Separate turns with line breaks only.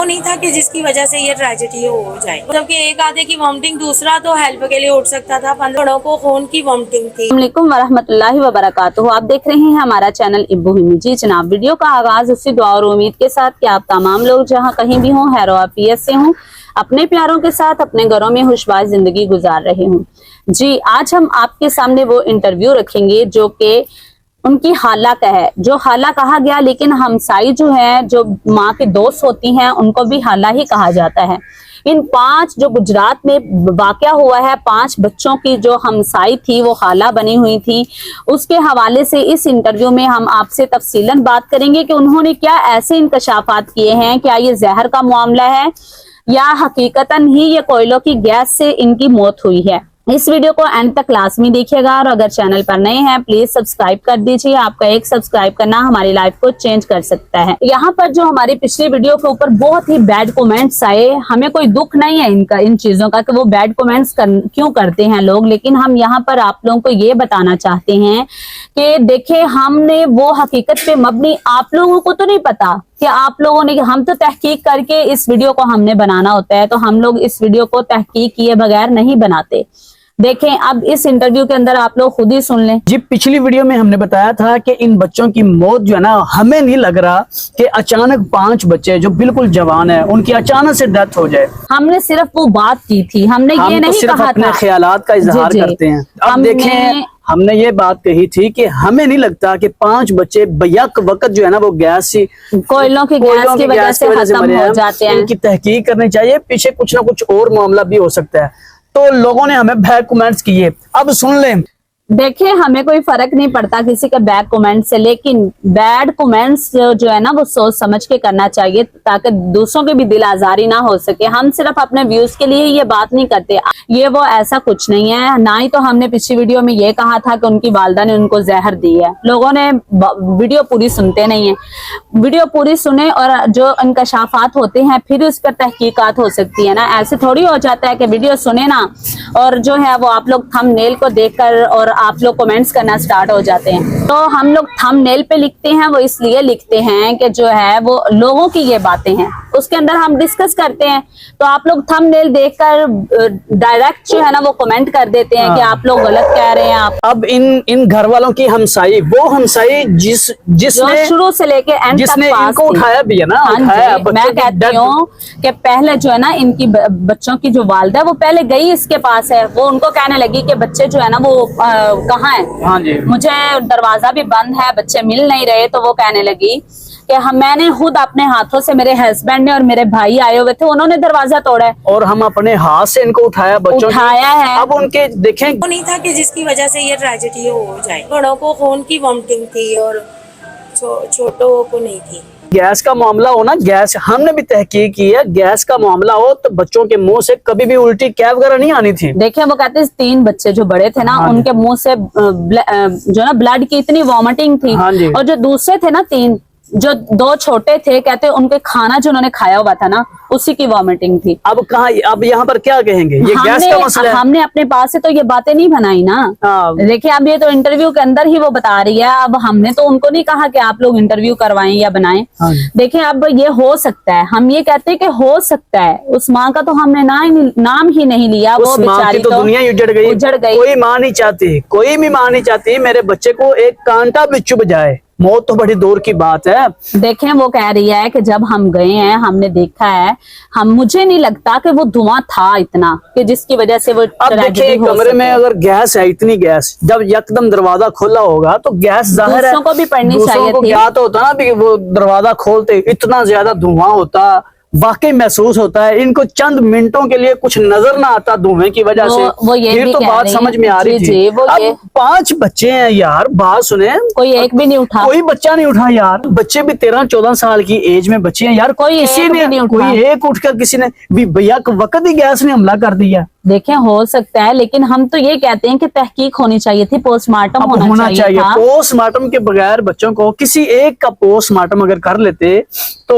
نہیں تھا کہ جس کی وجہ سے یہ ٹریجڈی ہو جائے، مطلب کہ ایک آدھے کی وامٹنگ، دوسرا تو ہیلپ کے لیے اٹھ سکتا تھا، 15 کو خون کی وامٹنگ تھی۔
السلام علیکم ورحمۃ اللہ وبرکاتہ، آپ دیکھ رہے ہیں ہمارا چینل ابو ہمی۔ جی جناب، ویڈیو کا آغاز اسی دعا اور امید کے ساتھ کہ آپ تمام لوگ جہاں کہیں بھی ہوں خیر و عافیت سے ہوں، اپنے پیاروں کے ساتھ اپنے گھروں میں خوشباش زندگی گزار رہے ہوں۔ جی آج ہم آپ کے سامنے وہ انٹرویو رکھیں گے جو کہ ان کی خالہ کا ہے، جو خالہ کہا گیا لیکن ہمسائی جو ہے، جو ماں کے دوست ہوتی ہیں، ان کو بھی خالہ ہی کہا جاتا ہے۔ ان 5 جو گجرات میں واقعہ ہوا ہے، 5 بچوں کی جو ہمسائی تھی وہ خالہ بنی ہوئی تھی، اس کے حوالے سے اس انٹرویو میں ہم آپ سے تفصیلاً بات کریں گے کہ انہوں نے کیا ایسے انکشافات کیے ہیں، کیا یہ زہر کا معاملہ ہے یا حقیقتاً ہی یہ کوئلوں کی گیس سے ان کی موت ہوئی ہے۔ اس ویڈیو کو اینڈ تک لازمی دیکھیے گا، اور اگر چینل پر نئے ہیں پلیز سبسکرائب کر دیجیے، آپ کا ایک سبسکرائب کرنا ہماری لائف کو چینج کر سکتا ہے۔ یہاں پر جو ہماری پچھلی ویڈیو کے اوپر بہت ہی بیڈ کومنٹس آئے، ہمیں کوئی دکھ نہیں ہے ان چیزوں کا کہ وہ بیڈ کومنٹس کیوں کرتے ہیں لوگ، لیکن ہم یہاں پر آپ لوگوں کو یہ بتانا چاہتے ہیں کہ دیکھیں ہم نے وہ حقیقت پہ مبنی، آپ لوگوں کو تو نہیں پتا کہ آپ لوگوں نے، ہم تو تحقیق کر کے اس ویڈیو کو ہم نے بنانا ہوتا ہے، تو ہم لوگ اس ویڈیو کو تحقیق کیے بغیر نہیں بناتے۔ دیکھیں اب اس انٹرویو کے اندر آپ لوگ خود ہی سن لیں۔
جی پچھلی ویڈیو میں ہم نے بتایا تھا کہ ان بچوں کی موت جو ہے نا، ہمیں نہیں لگ رہا کہ اچانک 5 بچے جو بالکل جوان ہیں ان کی اچانک سے ڈیتھ ہو جائے۔
ہم نے صرف وہ بات کی تھی، ہم نے یہ نہیں
صرف
کہا
اپنے
تھا،
خیالات کا اظہار کرتے ہیں۔ اب دیکھیں ہم نے یہ بات کہی تھی کہ ہمیں نہیں لگتا کہ 5 بچے بیک وقت جو ہے نا وہ گیس سی
کوئلوں کی گیس کی وجہ سے ختم
مرے
ہو
ہیں۔
جاتے ہیں۔
ان کی تحقیق کرنی چاہیے، پیچھے کچھ نہ کچھ اور معاملہ بھی ہو سکتا ہے۔ تو لوگوں نے ہمیں بیک کومنٹس کیے، اب سن لیں۔
دیکھیں ہمیں کوئی فرق نہیں پڑتا کسی کے بیڈ کومنٹ سے، لیکن بیڈ کومنٹس جو ہے نا وہ سوچ سمجھ کے کرنا چاہیے تاکہ دوسروں کی بھی دل آزاری نہ ہو سکے۔ ہم صرف اپنے ویوز کے لیے یہ بات نہیں کرتے، یہ وہ ایسا کچھ نہیں ہے، نہ ہی تو ہم نے پچھلی ویڈیو میں یہ کہا تھا کہ ان کی والدہ نے ان کو زہر دی ہے۔ لوگوں نے ویڈیو پوری سنتے نہیں ہیں، ویڈیو پوری سنیں اور جو انکشافات ہوتے ہیں پھر اس پر تحقیقات ہو سکتی ہے نا، ایسے تھوڑی ہو جاتا ہے کہ ویڈیو سنے نا اور جو ہے وہ آپ لوگ تھم نیل کو دیکھ کر اور آپ لوگ کومنٹس کرنا سٹارٹ ہو جاتے ہیں۔ تو ہم لوگ تھم نیل پہ لکھتے ہیں، وہ اس لیے لکھتے ہیں کہ جو ہے وہ لوگوں کی یہ باتیں ہیں، اس کے اندر ہم ڈسکس کرتے ہیں، تو آپ لوگ تھم نیل دیکھ کر ڈائریکٹ جو ہے نا وہ کومنٹ کر دیتے ہیں کہ آپ لوگ غلط کہہ رہے ہیں۔ آپ
اب ان گھر والوں کی ہمسائی، وہ ہمسائی جس نے
شروع سے لے کے اینڈ تک
ان کو اٹھایا بھی ہے نا،
میں کہتی ہوں کہ پہلے جو ہے نا ان کی بچوں کی جو والدہ ہے وہ پہلے گئی اس کے پاس ہے، وہ ان کو کہنے لگی کہ بچے جو ہے نا وہ کہاں ہے،
ہاں جی
مجھے دروازہ بھی بند ہے، بچے مل نہیں رہے، تو وہ کہنے لگی کہ میں نے خود اپنے ہاتھوں سے، میرے ہسبینڈ نے اور میرے بھائی آئے ہوئے تھے، انہوں نے دروازہ توڑا ہے
اور ہم اپنے ہاتھ سے ان کو اٹھایا، بچوں
اٹھایا ہے۔
اب ان کے دیکھیں
وہ نہیں تھا کہ جس کی وجہ سے یہ ٹریجڈی ہو جائے، بڑوں کو خون کی وامٹنگ تھی اور چھوٹوں کو نہیں تھی۔
گیس کا معاملہ ہو نا، گیس ہم نے بھی تحقیق کی ہے، گیس کا معاملہ ہو تو بچوں کے منہ سے کبھی بھی الٹی کیب وغیرہ نہیں آنی تھی۔
دیکھیں وہ کہتے ہیں 3 بچے جو بڑے تھے نا ان کے منہ سے جو نا بلڈ کی اتنی وامٹنگ تھی، اور جو دوسرے تھے نا 3 جو 2 چھوٹے تھے، کہتے ان کے کھانا جو انہوں نے کھایا ہوا تھا نا اسی کی وامٹنگ تھی۔
اب یہاں پر کیا کہیں گے، یہ گیس کا مسئلہ ہے۔
ہم نے اپنے پاس سے تو یہ باتیں نہیں بنائی نا، دیکھیں اب یہ تو انٹرویو کے اندر ہی وہ بتا رہی ہے، اب ہم نے تو ان کو نہیں کہا کہ آپ لوگ انٹرویو کروائیں یا بنائیں۔ دیکھیں اب یہ ہو سکتا ہے، ہم یہ کہتے ہیں کہ ہو سکتا ہے، اس ماں کا تو ہم نے نام ہی نہیں لیا، وہ بیچاری تو
دنیا اجڑ گئی، کوئی ماں نہیں چاہتی، کوئی بھی ماں نہیں چاہتی میرے بچے کو ایک کانٹا بھی چبھ جائے، موت تو بڑی دور کی بات ہے۔
دیکھیں وہ کہہ رہی ہے کہ جب ہم گئے ہیں ہم نے دیکھا ہے، مجھے نہیں لگتا کہ وہ دھواں تھا اتنا کہ جس کی وجہ سے وہ
اب دیکھیں کمرے میں اگر گیس ہے، اتنی گیس، جب یکدم دروازہ کھلا ہوگا تو گیس ظاہر ہے
دوسروں کو بھی پڑھنی چاہیے تھی،
کیا تو ہوتا نا بھی وہ دروازہ کھولتے اتنا زیادہ دھواں ہوتا، واقعی محسوس ہوتا ہے، ان کو چند منٹوں کے لیے کچھ نظر نہ آتا دھوئیں کی وجہ سے، پھر تو بات سمجھ میں آ رہی تھی۔ اب 5 بچے ہیں یار، بات سنیں،
کوئی ایک بھی نہیں اٹھا،
کوئی بچہ نہیں اٹھا یار، بچے بھی 13-14 سال کی ایج میں بچے ہیں یار، کوئی ایک اٹھ کر کسی نے بھی بیک وقت ہی گیس نے حملہ کر دیا۔
دیکھیں ہو سکتا ہے، لیکن ہم تو یہ کہتے ہیں کہ تحقیق ہونی چاہیے تھی، پوسٹ مارٹم ہونا چاہیے تھا۔
پوسٹ مارٹم کے بغیر بچوں کو کسی ایک کا پوسٹ مارٹم اگر کر لیتے تو